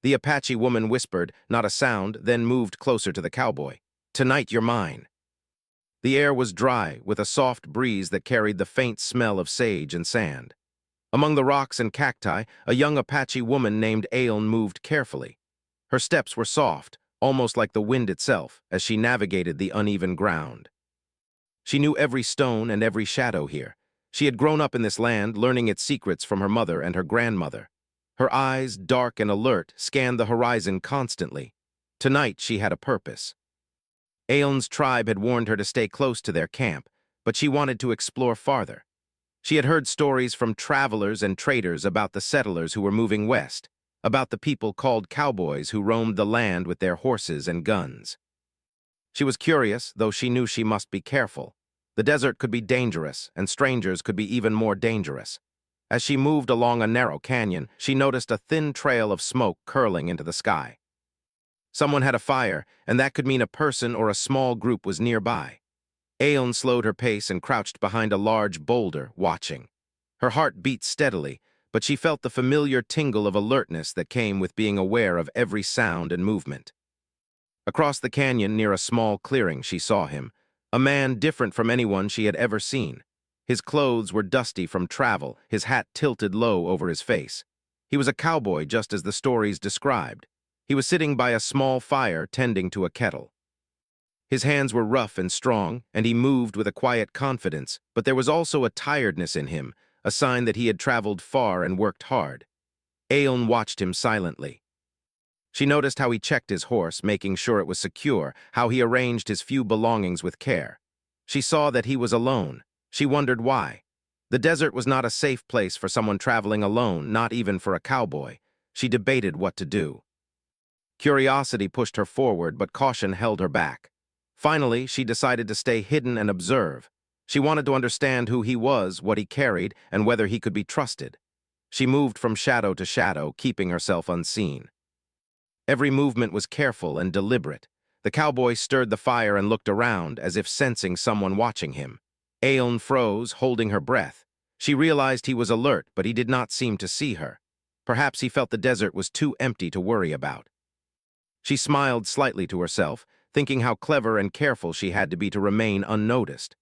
The Apache woman whispered, not a sound, then moved closer to the cowboy. "Tonight you're mine." The air was dry, with a soft breeze that carried the faint smell of sage and sand. Among the rocks and cacti, a young Apache woman named Ailn moved carefully. Her steps were soft, almost like the wind itself, as she navigated the uneven ground. She knew every stone and every shadow here. She had grown up in this land, learning its secrets from her mother and her grandmother. Her eyes, dark and alert, scanned the horizon constantly. Tonight she had a purpose. Aeon's tribe had warned her to stay close to their camp, but she wanted to explore farther. She had heard stories from travelers and traders about the settlers who were moving west, about the people called cowboys who roamed the land with their horses and guns. She was curious, though she knew she must be careful. The desert could be dangerous, and strangers could be even more dangerous. As she moved along a narrow canyon, she noticed a thin trail of smoke curling into the sky. Someone had a fire, and that could mean a person or a small group was nearby. Aeon slowed her pace and crouched behind a large boulder, watching. Her heart beat steadily, but she felt the familiar tingle of alertness that came with being aware of every sound and movement. Across the canyon, near a small clearing, she saw him, a man different from anyone she had ever seen. His clothes were dusty from travel, his hat tilted low over his face. He was a cowboy, just as the stories described. He was sitting by a small fire, tending to a kettle. His hands were rough and strong, and he moved with a quiet confidence, but there was also a tiredness in him, a sign that he had traveled far and worked hard. Aeon watched him silently. She noticed how he checked his horse, making sure it was secure, how he arranged his few belongings with care. She saw that he was alone. She wondered why. The desert was not a safe place for someone traveling alone, not even for a cowboy. She debated what to do. Curiosity pushed her forward, but caution held her back. Finally, she decided to stay hidden and observe. She wanted to understand who he was, what he carried, and whether he could be trusted. She moved from shadow to shadow, keeping herself unseen. Every movement was careful and deliberate. The cowboy stirred the fire and looked around, as if sensing someone watching him. Aeon froze, holding her breath. She realized he was alert, but he did not seem to see her. Perhaps he felt the desert was too empty to worry about. She smiled slightly to herself, thinking how clever and careful she had to be to remain unnoticed.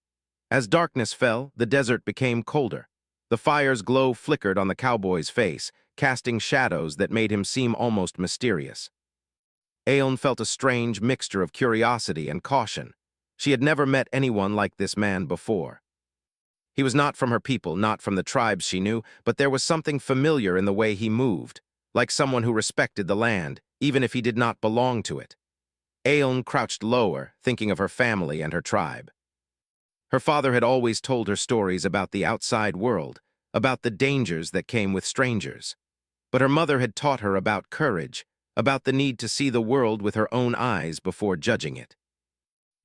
As darkness fell, the desert became colder. The fire's glow flickered on the cowboy's face, casting shadows that made him seem almost mysterious. Aeon felt a strange mixture of curiosity and caution. She had never met anyone like this man before. He was not from her people, not from the tribes she knew, but there was something familiar in the way he moved, like someone who respected the land, even if he did not belong to it. Aeon crouched lower, thinking of her family and her tribe. Her father had always told her stories about the outside world, about the dangers that came with strangers. But her mother had taught her about courage, about the need to see the world with her own eyes before judging it.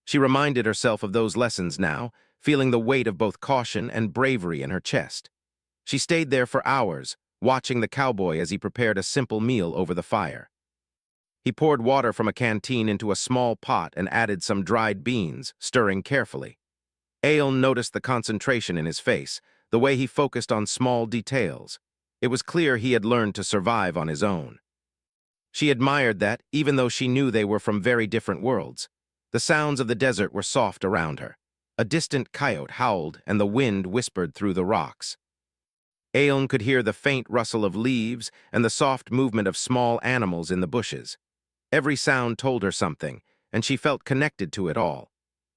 She reminded herself of those lessons now, feeling the weight of both caution and bravery in her chest. She stayed there for hours, watching the cowboy as he prepared a simple meal over the fire. He poured water from a canteen into a small pot and added some dried beans, stirring carefully. Aeon noticed the concentration in his face, the way he focused on small details. It was clear he had learned to survive on his own. She admired that, even though she knew they were from very different worlds. The sounds of the desert were soft around her. A distant coyote howled, and the wind whispered through the rocks. Aeon could hear the faint rustle of leaves and the soft movement of small animals in the bushes. Every sound told her something, and she felt connected to it all.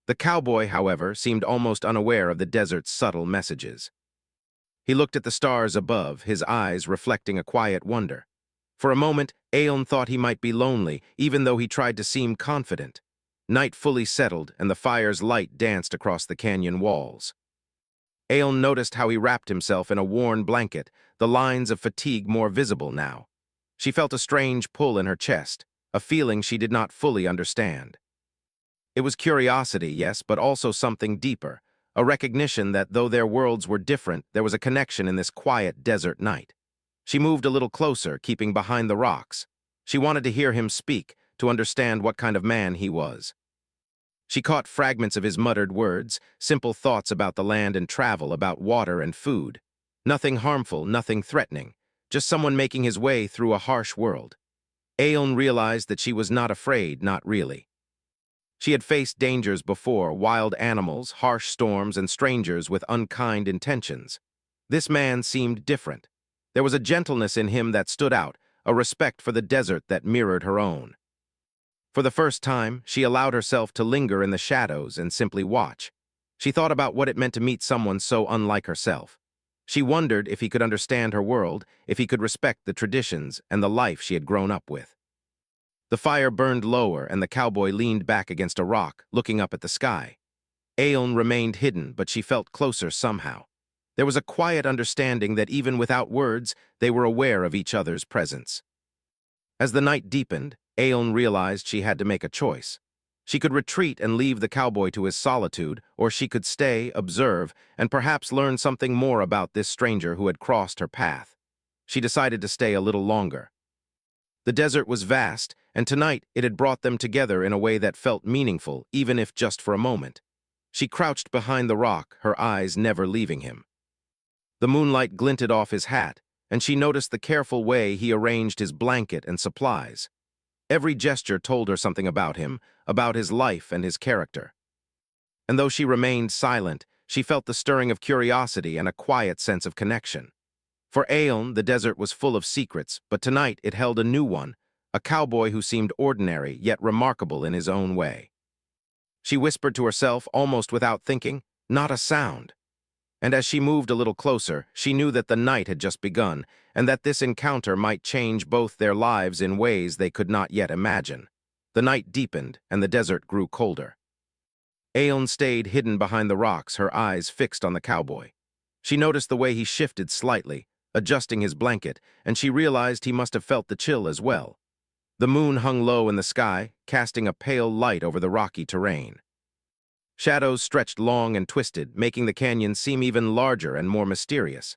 The cowboy, however, seemed almost unaware of the desert's subtle messages. He looked at the stars above, his eyes reflecting a quiet wonder. For a moment, Aeon thought he might be lonely, even though he tried to seem confident. Night fully settled, and the fire's light danced across the canyon walls. Aeon noticed how he wrapped himself in a worn blanket, the lines of fatigue more visible now. She felt a strange pull in her chest, a feeling she did not fully understand. It was curiosity, yes, but also something deeper, a recognition that though their worlds were different, there was a connection in this quiet desert night. She moved a little closer, keeping behind the rocks. She wanted to hear him speak, to understand what kind of man he was. She caught fragments of his muttered words, simple thoughts about the land and travel, about water and food. Nothing harmful, nothing threatening, just someone making his way through a harsh world. Aeon realized that she was not afraid, not really. She had faced dangers before, wild animals, harsh storms, and strangers with unkind intentions. This man seemed different. There was a gentleness in him that stood out, a respect for the desert that mirrored her own. For the first time, she allowed herself to linger in the shadows and simply watch. She thought about what it meant to meet someone so unlike herself. She wondered if he could understand her world, if he could respect the traditions and the life she had grown up with. The fire burned lower and the cowboy leaned back against a rock, looking up at the sky. Aeon remained hidden, but she felt closer somehow. There was a quiet understanding that even without words, they were aware of each other's presence. As the night deepened, Aeon realized she had to make a choice. She could retreat and leave the cowboy to his solitude, or she could stay, observe, and perhaps learn something more about this stranger who had crossed her path. She decided to stay a little longer. The desert was vast, and tonight it had brought them together in a way that felt meaningful, even if just for a moment. She crouched behind the rock, her eyes never leaving him. The moonlight glinted off his hat, and she noticed the careful way he arranged his blanket and supplies. Every gesture told her something about him, about his life and his character. And though she remained silent, she felt the stirring of curiosity and a quiet sense of connection. For Aeon, the desert was full of secrets, but tonight it held a new one, a cowboy who seemed ordinary yet remarkable in his own way. She whispered to herself, almost without thinking, "Not a sound." And as she moved a little closer, she knew that the night had just begun, and that this encounter might change both their lives in ways they could not yet imagine. The night deepened, and the desert grew colder. Aeon stayed hidden behind the rocks, her eyes fixed on the cowboy. She noticed the way he shifted slightly, adjusting his blanket, and she realized he must have felt the chill as well. The moon hung low in the sky, casting a pale light over the rocky terrain. Shadows stretched long and twisted, making the canyon seem even larger and more mysterious.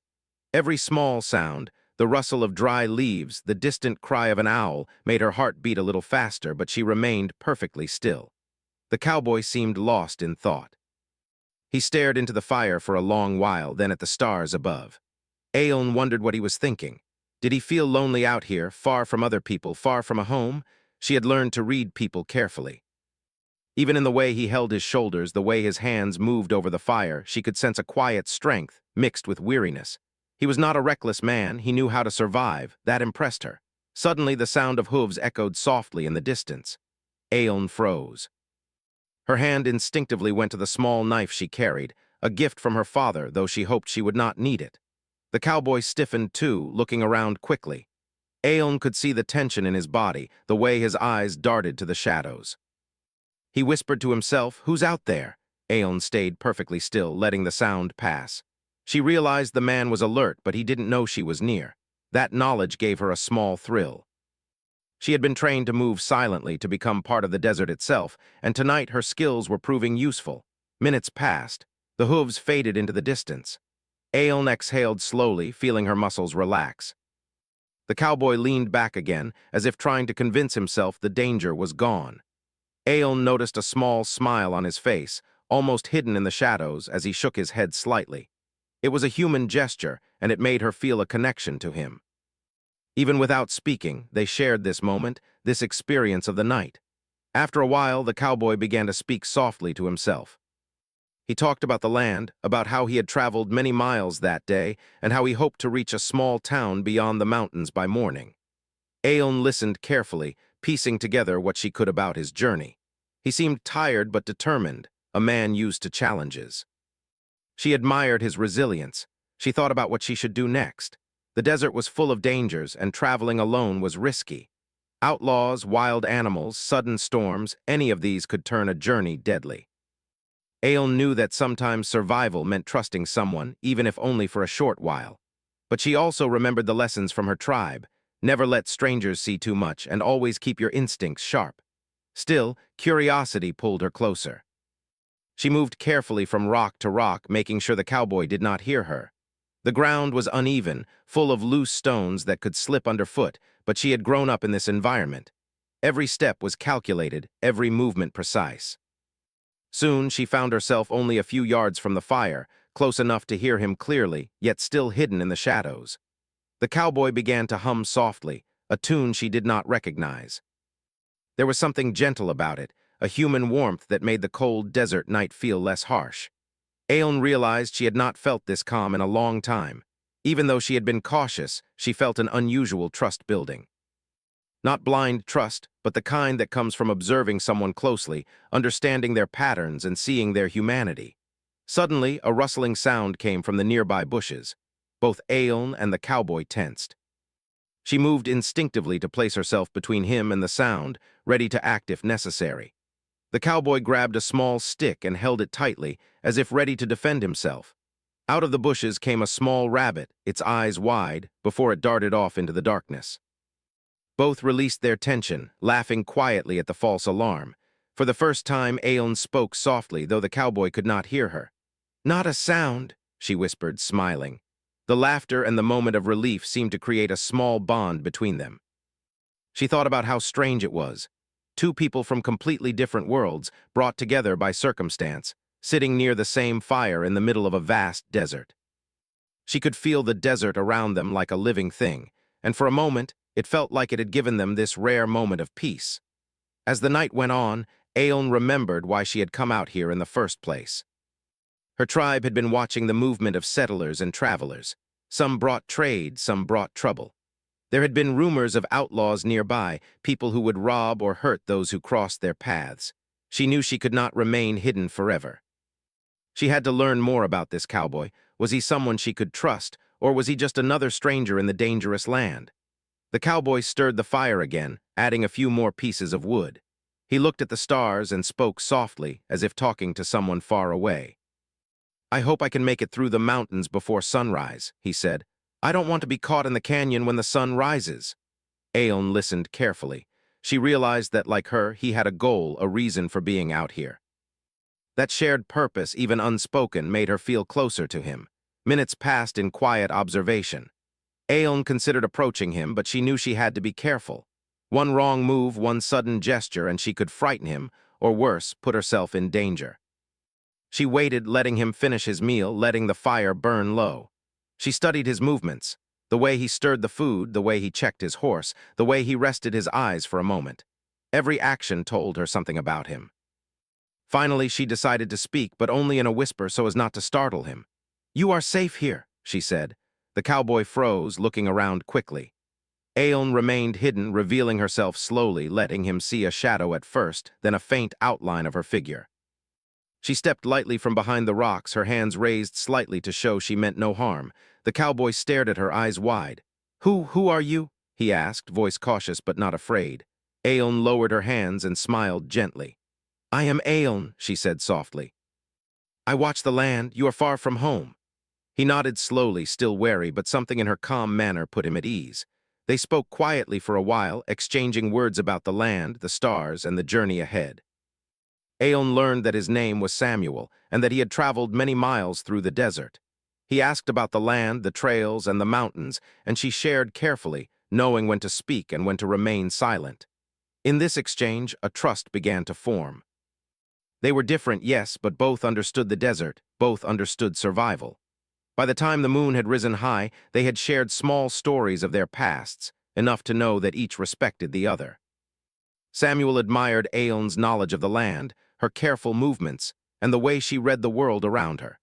Every small sound, the rustle of dry leaves, the distant cry of an owl, made her heart beat a little faster, but she remained perfectly still. The cowboy seemed lost in thought. He stared into the fire for a long while, then at the stars above. Aeon wondered what he was thinking. Did he feel lonely out here, far from other people, far from a home? She had learned to read people carefully. Even in the way he held his shoulders, the way his hands moved over the fire, she could sense a quiet strength mixed with weariness. He was not a reckless man, he knew how to survive. That impressed her. Suddenly, the sound of hooves echoed softly in the distance. Aeon froze. Her hand instinctively went to the small knife she carried, a gift from her father, though she hoped she would not need it. The cowboy stiffened too, looking around quickly. Aeon could see the tension in his body, the way his eyes darted to the shadows. He whispered to himself, "Who's out there?" Aeon stayed perfectly still, letting the sound pass. She realized the man was alert, but he didn't know she was near. That knowledge gave her a small thrill. She had been trained to move silently, to become part of the desert itself, and tonight her skills were proving useful. Minutes passed. The hooves faded into the distance. Aeon exhaled slowly, feeling her muscles relax. The cowboy leaned back again, as if trying to convince himself the danger was gone. Aeon noticed a small smile on his face, almost hidden in the shadows, as he shook his head slightly. It was a human gesture, and it made her feel a connection to him. Even without speaking, they shared this moment, this experience of the night. After a while, the cowboy began to speak softly to himself. He talked about the land, about how he had traveled many miles that day, and how he hoped to reach a small town beyond the mountains by morning. Aeon listened carefully, piecing together what she could about his journey. He seemed tired but determined, a man used to challenges. She admired his resilience. She thought about what she should do next. The desert was full of dangers, and traveling alone was risky. Outlaws, wild animals, sudden storms, any of these could turn a journey deadly. Aeon knew that sometimes survival meant trusting someone, even if only for a short while. But she also remembered the lessons from her tribe. Never let strangers see too much, and always keep your instincts sharp. Still, curiosity pulled her closer. She moved carefully from rock to rock, making sure the cowboy did not hear her. The ground was uneven, full of loose stones that could slip underfoot, but she had grown up in this environment. Every step was calculated, every movement precise. Soon she found herself only a few yards from the fire, close enough to hear him clearly, yet still hidden in the shadows. The cowboy began to hum softly, a tune she did not recognize. There was something gentle about it, a human warmth that made the cold desert night feel less harsh. Aeon realized she had not felt this calm in a long time. Even though she had been cautious, she felt an unusual trust building. Not blind trust, but the kind that comes from observing someone closely, understanding their patterns and seeing their humanity. Suddenly, a rustling sound came from the nearby bushes. Both Aeon and the cowboy tensed. She moved instinctively to place herself between him and the sound, ready to act if necessary. The cowboy grabbed a small stick and held it tightly, as if ready to defend himself. Out of the bushes came a small rabbit, its eyes wide, before it darted off into the darkness. Both released their tension, laughing quietly at the false alarm. For the first time, Aeon spoke softly, though the cowboy could not hear her. "Not a sound," she whispered, smiling. The laughter and the moment of relief seemed to create a small bond between them. She thought about how strange it was. Two people from completely different worlds, brought together by circumstance, sitting near the same fire in the middle of a vast desert. She could feel the desert around them like a living thing, and for a moment, it felt like it had given them this rare moment of peace. As the night went on, Aeon remembered why she had come out here in the first place. Her tribe had been watching the movement of settlers and travelers. Some brought trade, some brought trouble. There had been rumors of outlaws nearby, people who would rob or hurt those who crossed their paths. She knew she could not remain hidden forever. She had to learn more about this cowboy. Was he someone she could trust, or was he just another stranger in the dangerous land? The cowboy stirred the fire again, adding a few more pieces of wood. He looked at the stars and spoke softly, as if talking to someone far away. "I hope I can make it through the mountains before sunrise," he said. "I don't want to be caught in the canyon when the sun rises." Aeon listened carefully. She realized that, like her, he had a goal, a reason for being out here. That shared purpose, even unspoken, made her feel closer to him. Minutes passed in quiet observation. Aeon considered approaching him, but she knew she had to be careful. One wrong move, one sudden gesture, and she could frighten him, or worse, put herself in danger. She waited, letting him finish his meal, letting the fire burn low. She studied his movements, the way he stirred the food, the way he checked his horse, the way he rested his eyes for a moment. Every action told her something about him. Finally, she decided to speak, but only in a whisper so as not to startle him. "You are safe here," she said. The cowboy froze, looking around quickly. Aeon remained hidden, revealing herself slowly, letting him see a shadow at first, then a faint outline of her figure. She stepped lightly from behind the rocks, her hands raised slightly to show she meant no harm. The cowboy stared at her, eyes wide. Who are you?" he asked, voice cautious but not afraid. Aeon lowered her hands and smiled gently. "I am Aeon," she said softly. "I watch the land. You are far from home." He nodded slowly, still wary, but something in her calm manner put him at ease. They spoke quietly for a while, exchanging words about the land, the stars, and the journey ahead. Aeon learned that his name was Samuel, and that he had traveled many miles through the desert. He asked about the land, the trails, and the mountains, and she shared carefully, knowing when to speak and when to remain silent. In this exchange, a trust began to form. They were different, yes, but both understood the desert, both understood survival. By the time the moon had risen high, they had shared small stories of their pasts, enough to know that each respected the other. Samuel admired Aeon's knowledge of the land, her careful movements, and the way she read the world around her.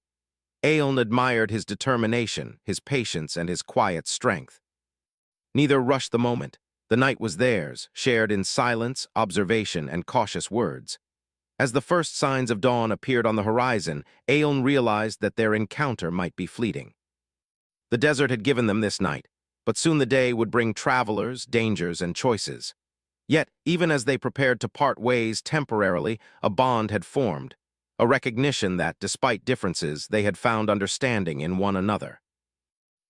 Aeon admired his determination, his patience, and his quiet strength. Neither rushed the moment. The night was theirs, shared in silence, observation, and cautious words. As the first signs of dawn appeared on the horizon, Aeon realized that their encounter might be fleeting. The desert had given them this night, but soon the day would bring travelers, dangers, and choices. Yet, even as they prepared to part ways temporarily, a bond had formed, a recognition that, despite differences, they had found understanding in one another.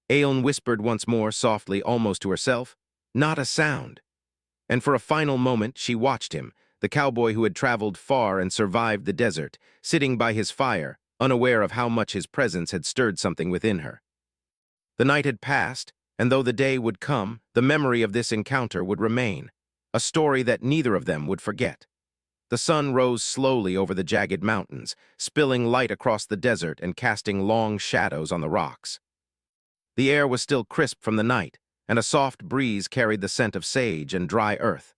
Aeon whispered once more softly, almost to herself, "Not a sound." And for a final moment she watched him, the cowboy who had traveled far and survived the desert, sitting by his fire, unaware of how much his presence had stirred something within her. The night had passed, and though the day would come, the memory of this encounter would remain, a story that neither of them would forget. The sun rose slowly over the jagged mountains, spilling light across the desert and casting long shadows on the rocks. The air was still crisp from the night, and a soft breeze carried the scent of sage and dry earth.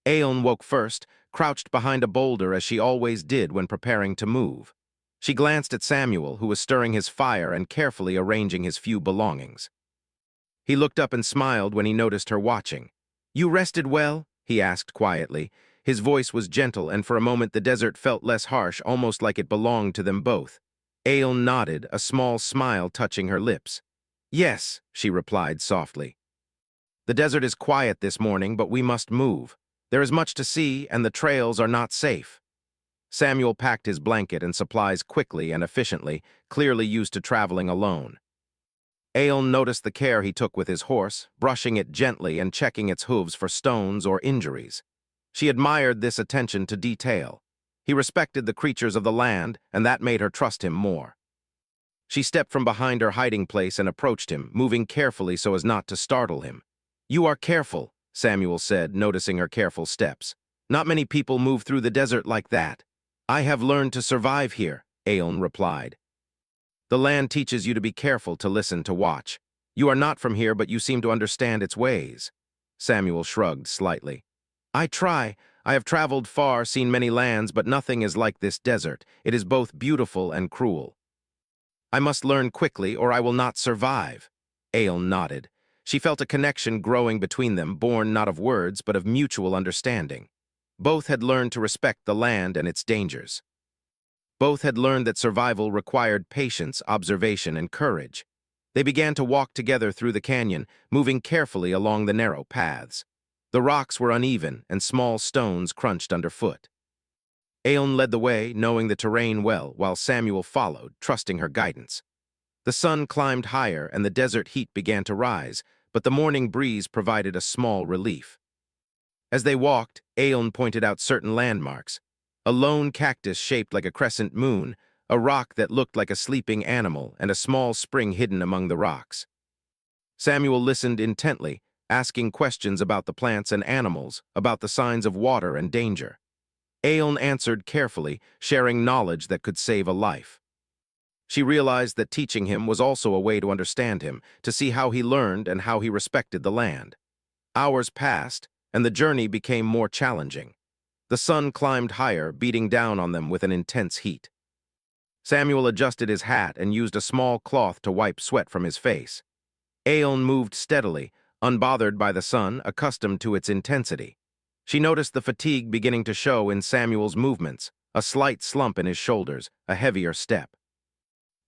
Aeon woke first, crouched behind a boulder as she always did when preparing to move. She glanced at Samuel, who was stirring his fire and carefully arranging his few belongings. He looked up and smiled when he noticed her watching. "You rested well?" he asked quietly. His voice was gentle, and for a moment the desert felt less harsh, almost like it belonged to them both. Aeon nodded, a small smile touching her lips. "Yes," she replied softly. "The desert is quiet this morning, but we must move. There is much to see, and the trails are not safe." Samuel packed his blanket and supplies quickly and efficiently, clearly used to traveling alone. Aeon noticed the care he took with his horse, brushing it gently and checking its hooves for stones or injuries. She admired this attention to detail. He respected the creatures of the land, and that made her trust him more. She stepped from behind her hiding place and approached him, moving carefully so as not to startle him. "You are careful," Samuel said, noticing her careful steps. "Not many people move through the desert like that." "I have learned to survive here," Aeon replied. "The land teaches you to be careful, to listen, to watch. You are not from here, but you seem to understand its ways." Samuel shrugged slightly. "I try. I have traveled far, seen many lands, but nothing is like this desert. It is both beautiful and cruel. I must learn quickly, or I will not survive." Aeon nodded. She felt a connection growing between them, born not of words, but of mutual understanding. Both had learned to respect the land and its dangers. Both had learned that survival required patience, observation, and courage. They began to walk together through the canyon, moving carefully along the narrow paths. The rocks were uneven, and small stones crunched underfoot. Aeon led the way, knowing the terrain well, while Samuel followed, trusting her guidance. The sun climbed higher, and the desert heat began to rise, but the morning breeze provided a small relief. As they walked, Aeon pointed out certain landmarks. A lone cactus shaped like a crescent moon, a rock that looked like a sleeping animal, and a small spring hidden among the rocks. Samuel listened intently, asking questions about the plants and animals, about the signs of water and danger. Aeon answered carefully, sharing knowledge that could save a life. She realized that teaching him was also a way to understand him, to see how he learned and how he respected the land. Hours passed, and the journey became more challenging. The sun climbed higher, beating down on them with an intense heat. Samuel adjusted his hat and used a small cloth to wipe sweat from his face. Aeon moved steadily, unbothered by the sun, accustomed to its intensity. She noticed the fatigue beginning to show in Samuel's movements, a slight slump in his shoulders, a heavier step.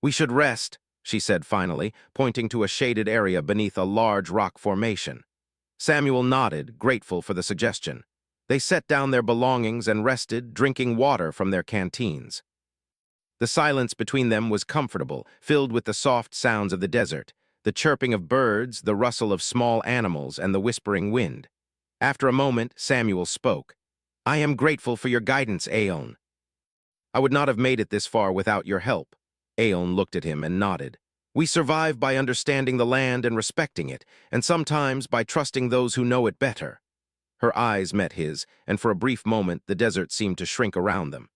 "We should rest," she said finally, pointing to a shaded area beneath a large rock formation. Samuel nodded, grateful for the suggestion. They set down their belongings and rested, drinking water from their canteens. The silence between them was comfortable, filled with the soft sounds of the desert, the chirping of birds, the rustle of small animals, and the whispering wind. After a moment, Samuel spoke. "I am grateful for your guidance, Aeon. I would not have made it this far without your help." Aeon looked at him and nodded. "We survive by understanding the land and respecting it, and sometimes by trusting those who know it better." Her eyes met his, and for a brief moment the desert seemed to shrink around them.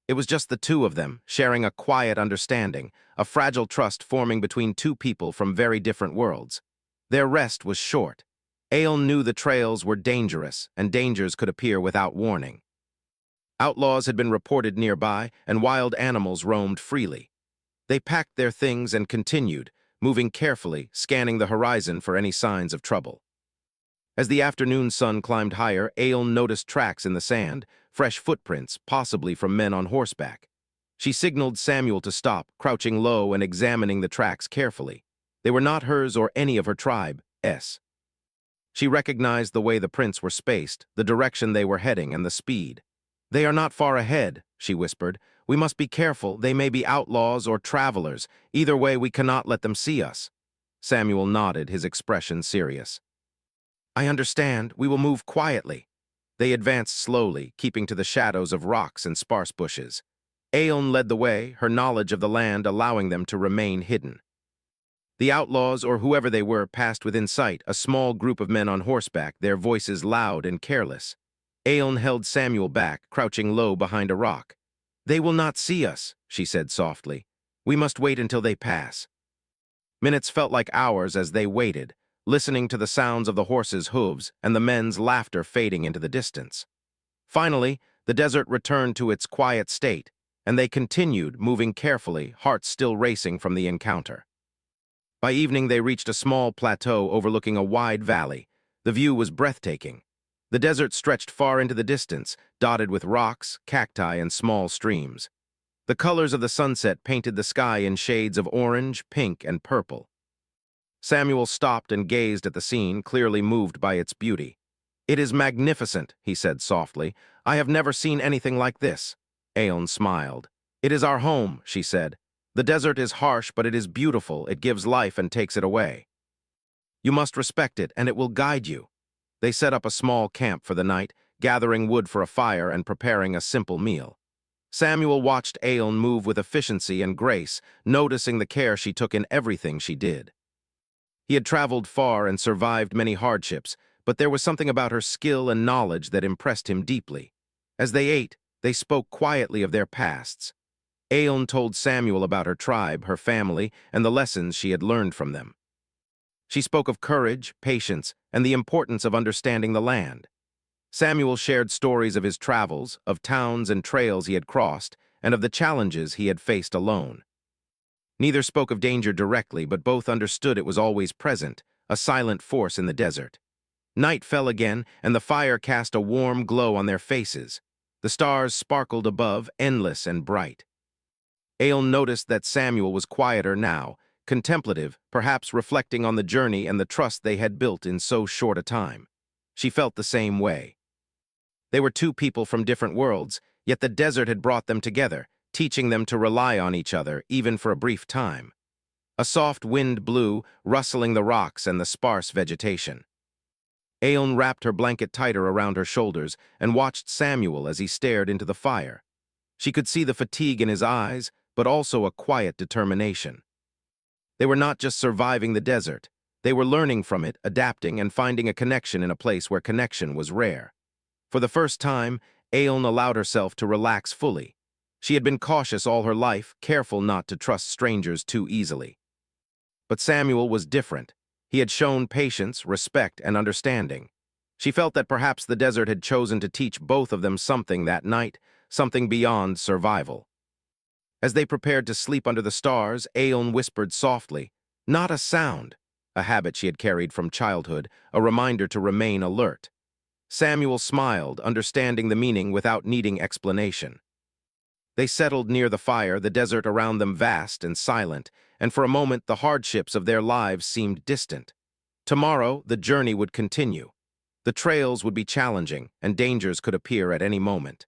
It was just the two of them, sharing a quiet understanding, a fragile trust forming between two people from very different worlds. Their rest was short. Aeon knew the trails were dangerous, and dangers could appear without warning. Outlaws had been reported nearby, and wild animals roamed freely. They packed their things and continued, moving carefully, scanning the horizon for any signs of trouble. As the afternoon sun climbed higher, Aeon noticed tracks in the sand, fresh footprints, possibly from men on horseback. She signaled Samuel to stop, crouching low and examining the tracks carefully. They were not hers or any of her tribe's. She recognized the way the prints were spaced, the direction they were heading, and the speed. "They are not far ahead," she whispered. "We must be careful. They may be outlaws or travelers. Either way, we cannot let them see us." Samuel nodded, his expression serious. "I understand. We will move quietly." They advanced slowly, keeping to the shadows of rocks and sparse bushes. Aeon led the way, her knowledge of the land allowing them to remain hidden. The outlaws, or whoever they were, passed within sight, a small group of men on horseback, their voices loud and careless. Aeon held Samuel back, crouching low behind a rock. "They will not see us," she said softly. "We must wait until they pass." Minutes felt like hours as they waited. listening to the sounds of the horses' hooves and the men's laughter fading into the distance. Finally, the desert returned to its quiet state, and they continued, moving carefully, hearts still racing from the encounter. By evening, they reached a small plateau overlooking a wide valley. The view was breathtaking. The desert stretched far into the distance, dotted with rocks, cacti, and small streams. The colors of the sunset painted the sky in shades of orange, pink, and purple. Samuel stopped and gazed at the scene, clearly moved by its beauty. "It is magnificent," he said softly. "I have never seen anything like this." Aeon smiled. "It is our home," she said. "The desert is harsh, but it is beautiful. It gives life and takes it away. You must respect it, and it will guide you." They set up a small camp for the night, gathering wood for a fire and preparing a simple meal. Samuel watched Aeon move with efficiency and grace, noticing the care she took in everything she did. He had traveled far and survived many hardships, but there was something about her skill and knowledge that impressed him deeply. As they ate, they spoke quietly of their pasts. Aeon told Samuel about her tribe, her family, and the lessons she had learned from them. She spoke of courage, patience, and the importance of understanding the land. Samuel shared stories of his travels, of towns and trails he had crossed, and of the challenges he had faced alone. Neither spoke of danger directly, but both understood it was always present, a silent force in the desert. Night fell again, and the fire cast a warm glow on their faces. The stars sparkled above, endless and bright. Aeon noticed that Samuel was quieter now, contemplative, perhaps reflecting on the journey and the trust they had built in so short a time. She felt the same way. They were two people from different worlds, yet the desert had brought them together, teaching them to rely on each other, even for a brief time. A soft wind blew, rustling the rocks and the sparse vegetation. Aeon wrapped her blanket tighter around her shoulders and watched Samuel as he stared into the fire. She could see the fatigue in his eyes, but also a quiet determination. They were not just surviving the desert. They were learning from it, adapting, and finding a connection in a place where connection was rare. For the first time, Aeon allowed herself to relax fully. She had been cautious all her life, careful not to trust strangers too easily. But Samuel was different. He had shown patience, respect, and understanding. She felt that perhaps the desert had chosen to teach both of them something that night, something beyond survival. As they prepared to sleep under the stars, Aeon whispered softly, "Not a sound," a habit she had carried from childhood, a reminder to remain alert. Samuel smiled, understanding the meaning without needing explanation. They settled near the fire, the desert around them vast and silent, and for a moment the hardships of their lives seemed distant. Tomorrow, the journey would continue. The trails would be challenging, and dangers could appear at any moment.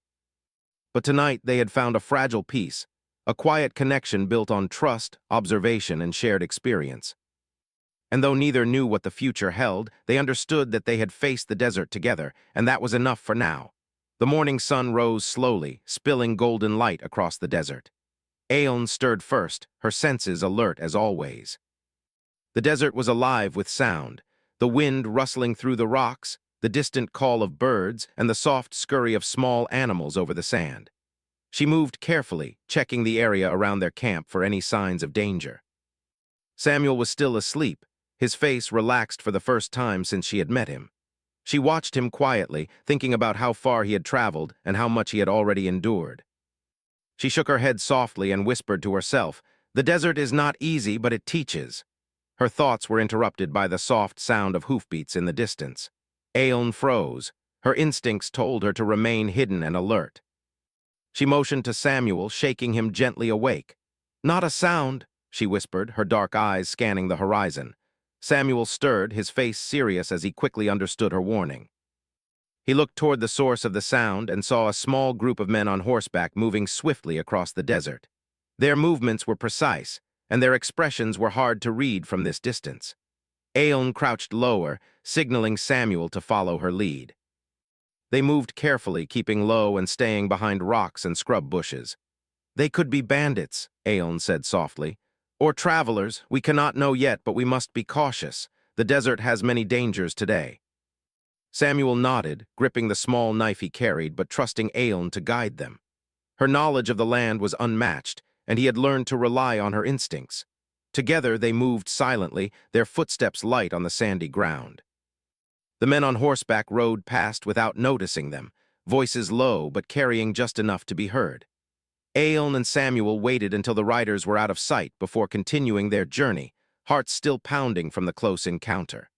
But tonight they had found a fragile peace, a quiet connection built on trust, observation, and shared experience. And though neither knew what the future held, they understood that they had faced the desert together, and that was enough for now. The morning sun rose slowly, spilling golden light across the desert. Aeon stirred first, her senses alert as always. The desert was alive with sound, the wind rustling through the rocks, the distant call of birds, and the soft scurry of small animals over the sand. She moved carefully, checking the area around their camp for any signs of danger. Samuel was still asleep, his face relaxed for the first time since she had met him. She watched him quietly, thinking about how far he had traveled and how much he had already endured. She shook her head softly and whispered to herself, "The desert is not easy, but it teaches." Her thoughts were interrupted by the soft sound of hoofbeats in the distance. Aeon froze. Her instincts told her to remain hidden and alert. She motioned to Samuel, shaking him gently awake. "Not a sound," she whispered, her dark eyes scanning the horizon. Samuel stirred, his face serious as he quickly understood her warning. He looked toward the source of the sound and saw a small group of men on horseback moving swiftly across the desert. Their movements were precise, and their expressions were hard to read from this distance. Aeon crouched lower, signaling Samuel to follow her lead. They moved carefully, keeping low and staying behind rocks and scrub bushes. "They could be bandits," Aeon said softly. "Or travelers. We cannot know yet, but we must be cautious. The desert has many dangers today." Samuel nodded, gripping the small knife he carried, but trusting Aeon to guide them. Her knowledge of the land was unmatched, and he had learned to rely on her instincts. Together they moved silently, their footsteps light on the sandy ground. The men on horseback rode past without noticing them, voices low but carrying just enough to be heard. Aelin and Samuel waited until the riders were out of sight before continuing their journey, hearts still pounding from the close encounter.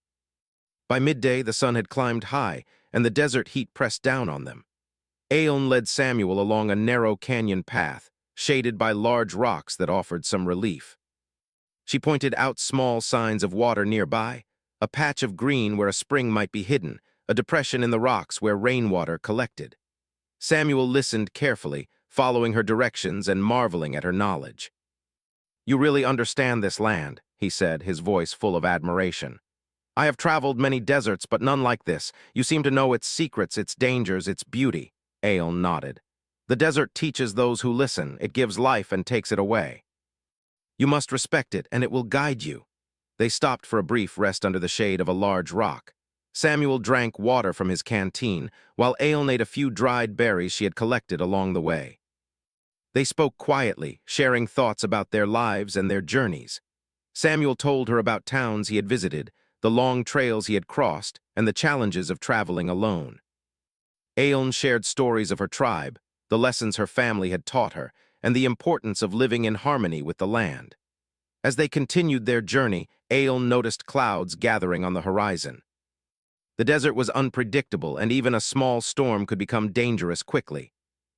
By midday, the sun had climbed high, and the desert heat pressed down on them. Aelin led Samuel along a narrow canyon path, shaded by large rocks that offered some relief. She pointed out small signs of water nearby, a patch of green where a spring might be hidden, a depression in the rocks where rainwater collected. Samuel listened carefully, following her directions and marveling at her knowledge. "You really understand this land," he said, his voice full of admiration. "I have traveled many deserts, but none like this. You seem to know its secrets, its dangers, its beauty." Aelin nodded. "The desert teaches those who listen. It gives life and takes it away. You must respect it, and it will guide you." They stopped for a brief rest under the shade of a large rock. Samuel drank water from his canteen, while Aelin ate a few dried berries she had collected along the way. They spoke quietly, sharing thoughts about their lives and their journeys. Samuel told her about towns he had visited, the long trails he had crossed, and the challenges of traveling alone. Aelin shared stories of her tribe, the lessons her family had taught her, and the importance of living in harmony with the land. As they continued their journey, Aelin noticed clouds gathering on the horizon. The desert was unpredictable, and even a small storm could become dangerous quickly.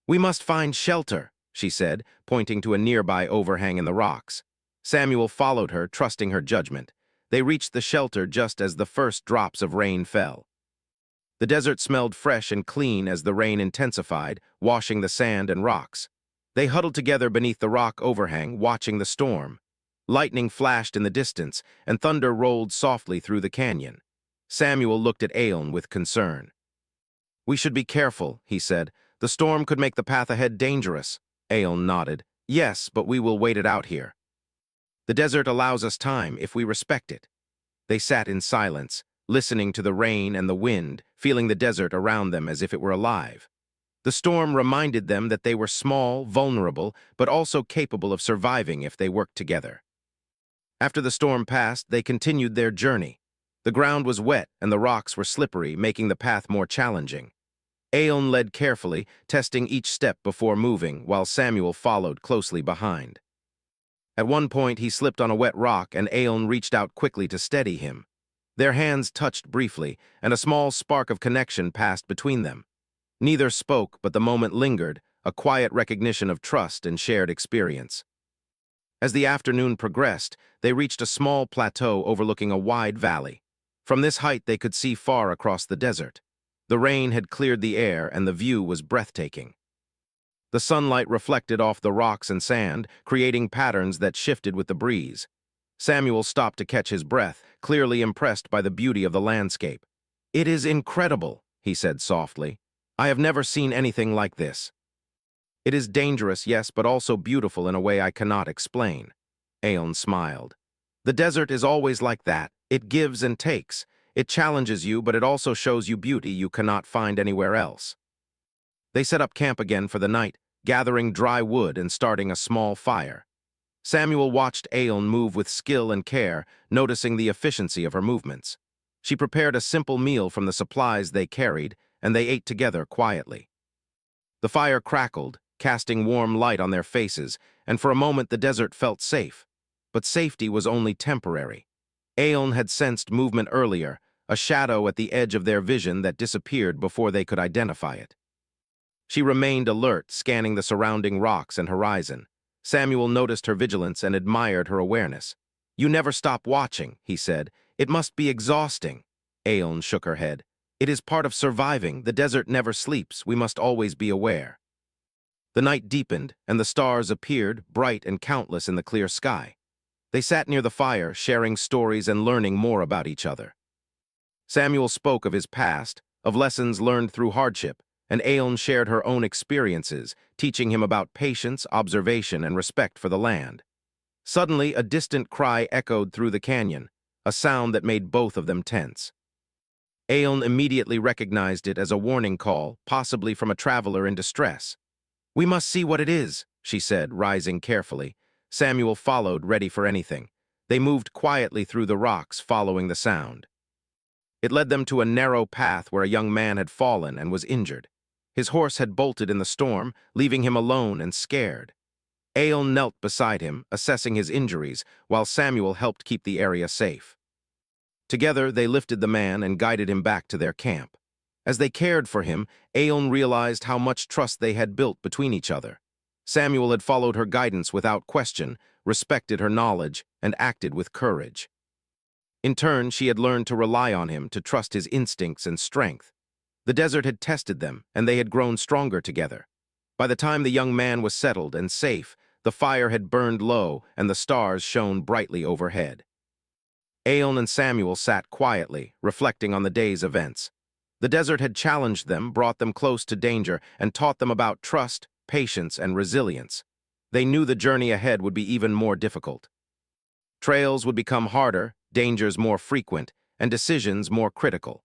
"We must find shelter," she said, pointing to a nearby overhang in the rocks. Samuel followed her, trusting her judgment. They reached the shelter just as the first drops of rain fell. The desert smelled fresh and clean as the rain intensified, washing the sand and rocks. They huddled together beneath the rock overhang, watching the storm. Lightning flashed in the distance, and thunder rolled softly through the canyon. Samuel looked at Aelin with concern. "We should be careful," he said. "The storm could make the path ahead dangerous." Aelin nodded. "Yes, but we will wait it out here. The desert allows us time if we respect it." They sat in silence, listening to the rain and the wind, feeling the desert around them as if it were alive. The storm reminded them that they were small, vulnerable, but also capable of surviving if they worked together. After the storm passed, they continued their journey. The ground was wet and the rocks were slippery, making the path more challenging. Aelin led carefully, testing each step before moving, while Samuel followed closely behind. At one point, he slipped on a wet rock, and Aelin reached out quickly to steady him. Their hands touched briefly, and a small spark of connection passed between them. Neither spoke, but the moment lingered, a quiet recognition of trust and shared experience. As the afternoon progressed, they reached a small plateau overlooking a wide valley. From this height, they could see far across the desert. The rain had cleared the air, and the view was breathtaking. The sunlight reflected off the rocks and sand, creating patterns that shifted with the breeze. Samuel stopped to catch his breath, clearly impressed by the beauty of the landscape. "It is incredible," he said softly. "I have never seen anything like this." "It is dangerous, yes, but also beautiful in a way I cannot explain." Aelin smiled. "The desert is always like that. It gives and takes. It challenges you, but it also shows you beauty you cannot find anywhere else." They set up camp again for the night, gathering dry wood and starting a small fire. Samuel watched Aelin move with skill and care, noticing the efficiency of her movements. She prepared a simple meal from the supplies they carried, and they ate together quietly. The fire crackled, casting warm light on their faces, and for a moment the desert felt safe. But safety was only temporary. Aelin had sensed movement earlier, a shadow at the edge of their vision that disappeared before they could identify it. She remained alert, scanning the surrounding rocks and horizon. Samuel noticed her vigilance and admired her awareness. "You never stop watching," he said. "It must be exhausting." Aelin shook her head. "It is part of surviving. The desert never sleeps. We must always be aware." The night deepened, and the stars appeared, bright and countless in the clear sky. They sat near the fire, sharing stories and learning more about each other. Samuel spoke of his past, of lessons learned through hardship, and Aelin shared her own experiences, teaching him about patience, observation, and respect for the land. Suddenly, a distant cry echoed through the canyon, a sound that made both of them tense. Aelin immediately recognized it as a warning call, possibly from a traveler in distress. "We must see what it is," she said, rising carefully. Samuel followed, ready for anything. They moved quietly through the rocks, following the sound. It led them to a narrow path where a young man had fallen and was injured. His horse had bolted in the storm, leaving him alone and scared. Aeon knelt beside him, assessing his injuries, while Samuel helped keep the area safe. Together, they lifted the man and guided him back to their camp. As they cared for him, Aeon realized how much trust they had built between each other. Samuel had followed her guidance without question, respected her knowledge, and acted with courage. In turn, she had learned to rely on him, to trust his instincts and strength. The desert had tested them, and they had grown stronger together. By the time the young man was settled and safe, the fire had burned low and the stars shone brightly overhead. Aeon and Samuel sat quietly, reflecting on the day's events. The desert had challenged them, brought them close to danger, and taught them about trust, patience, and resilience. They knew the journey ahead would be even more difficult. Trails would become harder, dangers more frequent, and decisions more critical.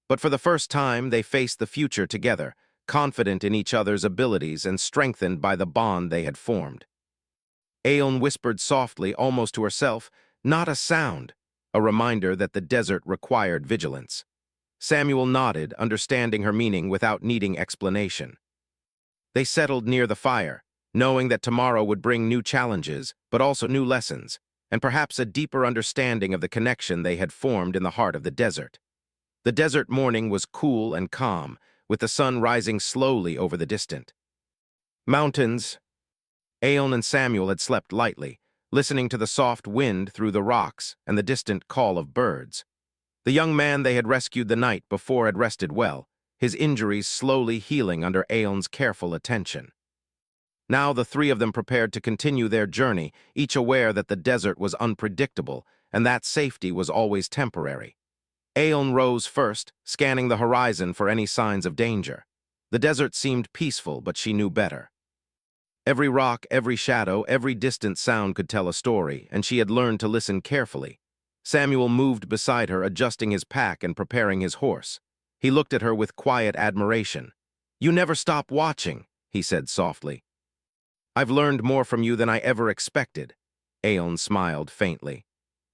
But for the first time, they faced the future together, confident in each other's abilities and strengthened by the bond they had formed. Aeon whispered softly, almost to herself, "Not a sound," a reminder that the desert required vigilance. Samuel nodded, understanding her meaning without needing explanation. They settled near the fire, knowing that tomorrow would bring new challenges, but also new lessons, and perhaps a deeper understanding of the connection they had formed in the heart of the desert. The desert morning was cool and calm, with the sun rising slowly over the distant mountains. Aeon and Samuel had slept lightly, listening to the soft wind through the rocks and the distant call of birds. The young man they had rescued the night before had rested well, his injuries slowly healing under Aeon's careful attention. Now the three of them prepared to continue their journey, each aware that the desert was unpredictable and that safety was always temporary. Aeon rose first, scanning the horizon for any signs of danger. The desert seemed peaceful, but she knew better. Every rock, every shadow, every distant sound could tell a story, and she had learned to listen carefully. Samuel moved beside her, adjusting his pack and preparing his horse. He looked at her with quiet admiration. "You never stop watching," he said softly. "I've learned more from you than I ever expected." Aeon smiled faintly.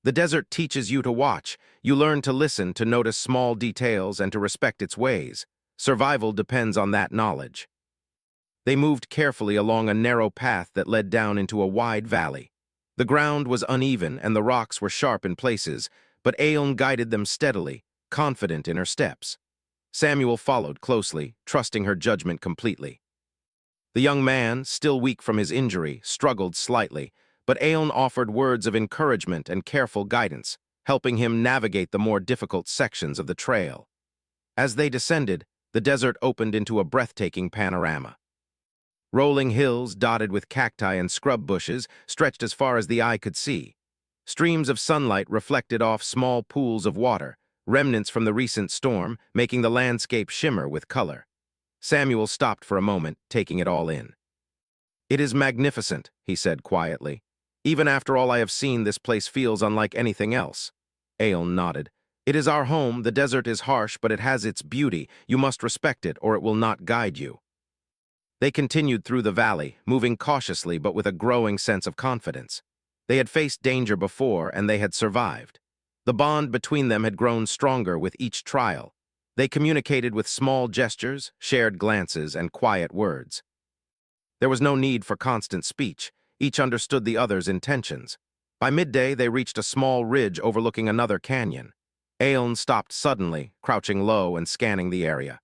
"The desert teaches you to watch. You learn to listen, to notice small details, and to respect its ways. Survival depends on that knowledge." They moved carefully along a narrow path that led down into a wide valley. The ground was uneven and the rocks were sharp in places, but Aeon guided them steadily, confident in her steps. Samuel followed closely, trusting her judgment completely. The young man, still weak from his injury, struggled slightly, but Aeon offered words of encouragement and careful guidance, helping him navigate the more difficult sections of the trail. As they descended, the desert opened into a breathtaking panorama. Rolling hills dotted with cacti and scrub bushes stretched as far as the eye could see. Streams of sunlight reflected off small pools of water, remnants from the recent storm, making the landscape shimmer with color. Samuel stopped for a moment, taking it all in. "It is magnificent," he said quietly. "Even after all I have seen, this place feels unlike anything else." Aeon nodded. "It is our home. The desert is harsh, but it has its beauty. You must respect it, or it will not guide you." They continued through the valley, moving cautiously but with a growing sense of confidence. They had faced danger before, and they had survived. The bond between them had grown stronger with each trial. They communicated with small gestures, shared glances, and quiet words. There was no need for constant speech. Each understood the other's intentions. By midday, they reached a small ridge overlooking another canyon. Aeon stopped suddenly, crouching low and scanning the area.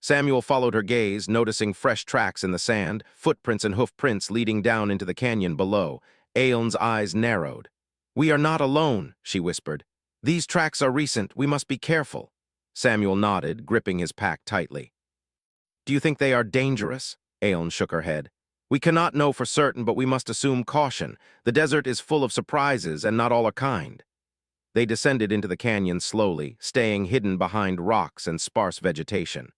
Samuel followed her gaze, noticing fresh tracks in the sand, footprints and hoof prints leading down into the canyon below. Aeon's eyes narrowed. "We are not alone," she whispered. "These tracks are recent. We must be careful." Samuel nodded, gripping his pack tightly. "Do you think they are dangerous?" Aeon shook her head. "We cannot know for certain, but we must assume caution. The desert is full of surprises, and not all are kind." They descended into the canyon slowly, staying hidden behind rocks and sparse vegetation.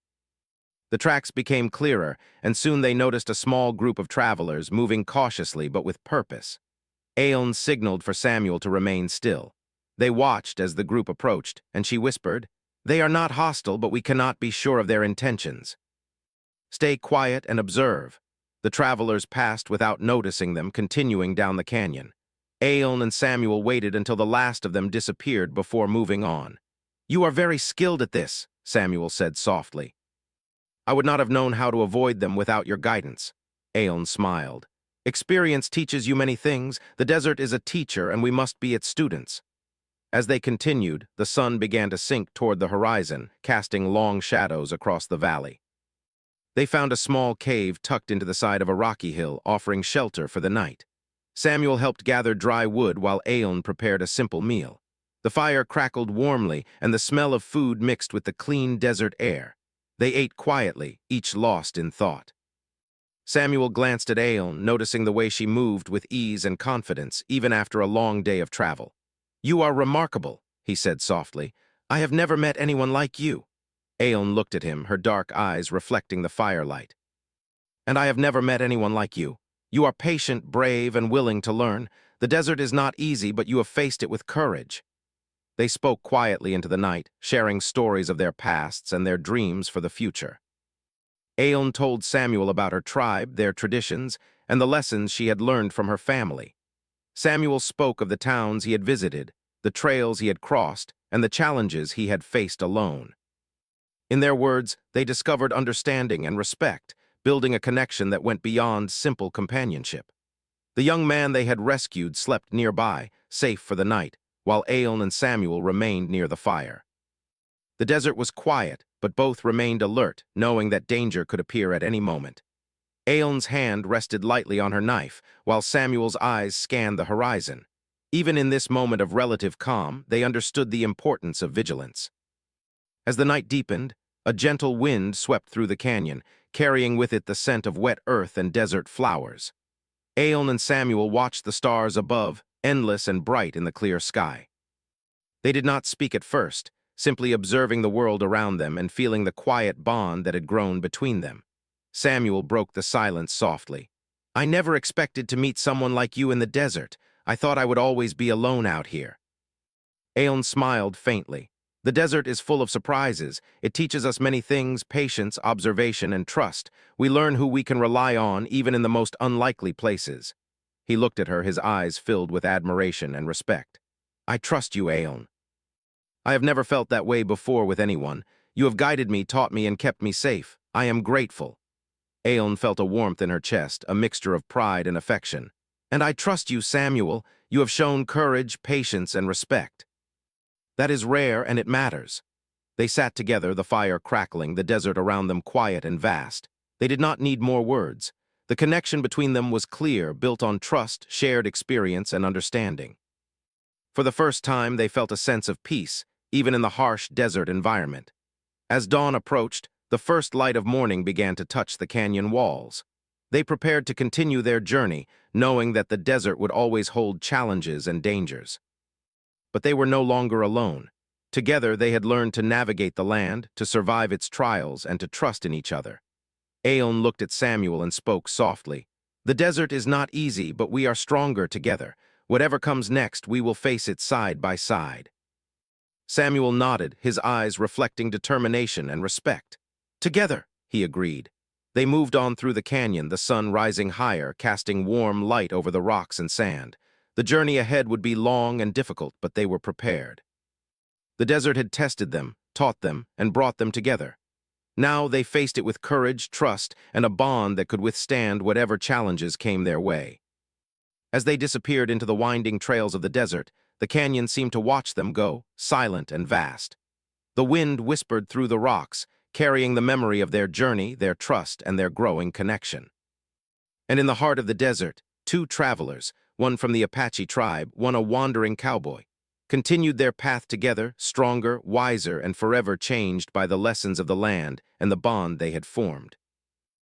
The tracks became clearer, and soon they noticed a small group of travelers moving cautiously but with purpose. Aeon signaled for Samuel to remain still. They watched as the group approached, and she whispered, "They are not hostile, but we cannot be sure of their intentions. Stay quiet and observe." The travelers passed without noticing them, continuing down the canyon. Aeon and Samuel waited until the last of them disappeared before moving on. "You are very skilled at this," Samuel said softly. "I would not have known how to avoid them without your guidance." Aeon smiled. "Experience teaches you many things. The desert is a teacher, and we must be its students." As they continued, the sun began to sink toward the horizon, casting long shadows across the valley. They found a small cave tucked into the side of a rocky hill, offering shelter for the night. Samuel helped gather dry wood while Aeon prepared a simple meal. The fire crackled warmly, and the smell of food mixed with the clean desert air. They ate quietly, each lost in thought. Samuel glanced at Aeon, noticing the way she moved with ease and confidence, even after a long day of travel. "You are remarkable," he said softly. "I have never met anyone like you." Aeon looked at him, her dark eyes reflecting the firelight. "And I have never met anyone like you. You are patient, brave, and willing to learn. The desert is not easy, but you have faced it with courage." They spoke quietly into the night, sharing stories of their pasts and their dreams for the future. Aeon told Samuel about her tribe, their traditions, and the lessons she had learned from her family. Samuel spoke of the towns he had visited, the trails he had crossed, and the challenges he had faced alone. In their words, they discovered understanding and respect, building a connection that went beyond simple companionship. The young man they had rescued slept nearby, safe for the night, while Aeon and Samuel remained near the fire. The desert was quiet, but both remained alert, knowing that danger could appear at any moment. Aeon's hand rested lightly on her knife, while Samuel's eyes scanned the horizon. Even in this moment of relative calm, they understood the importance of vigilance. As the night deepened, a gentle wind swept through the canyon, carrying with it the scent of wet earth and desert flowers. Aeon and Samuel watched the stars above, endless and bright in the clear sky. They did not speak at first, simply observing the world around them and feeling the quiet bond that had grown between them. Samuel broke the silence softly. "I never expected to meet someone like you in the desert. I thought I would always be alone out here." Aeon smiled faintly. "The desert is full of surprises. It teaches us many things: patience, observation, and trust. We learn who we can rely on, even in the most unlikely places." He looked at her, his eyes filled with admiration and respect. "I trust you, Aeon. I have never felt that way before with anyone. You have guided me, taught me, and kept me safe. I am grateful." Aeon felt a warmth in her chest, a mixture of pride and affection. "And I trust you, Samuel. You have shown courage, patience, and respect. That is rare, and it matters." They sat together, the fire crackling, the desert around them quiet and vast. They did not need more words. The connection between them was clear, built on trust, shared experience, and understanding. For the first time, they felt a sense of peace, even in the harsh desert environment. As dawn approached, the first light of morning began to touch the canyon walls. They prepared to continue their journey, knowing that the desert would always hold challenges and dangers. But they were no longer alone. Together, they had learned to navigate the land, to survive its trials, and to trust in each other. Aeon looked at Samuel and spoke softly. "The desert is not easy, but we are stronger together. Whatever comes next, we will face it side by side." Samuel nodded, his eyes reflecting determination and respect. "Together," he agreed. They moved on through the canyon, the sun rising higher, casting warm light over the rocks and sand. The journey ahead would be long and difficult, but they were prepared. The desert had tested them, taught them, and brought them together. Now they faced it with courage, trust, and a bond that could withstand whatever challenges came their way. As they disappeared into the winding trails of the desert, the canyon seemed to watch them go, silent and vast. The wind whispered through the rocks, carrying the memory of their journey, their trust, and their growing connection. And in the heart of the desert, two travelers, one from the Apache tribe, one a wandering cowboy, continued their path together, stronger, wiser, and forever changed by the lessons of the land and the bond they had formed.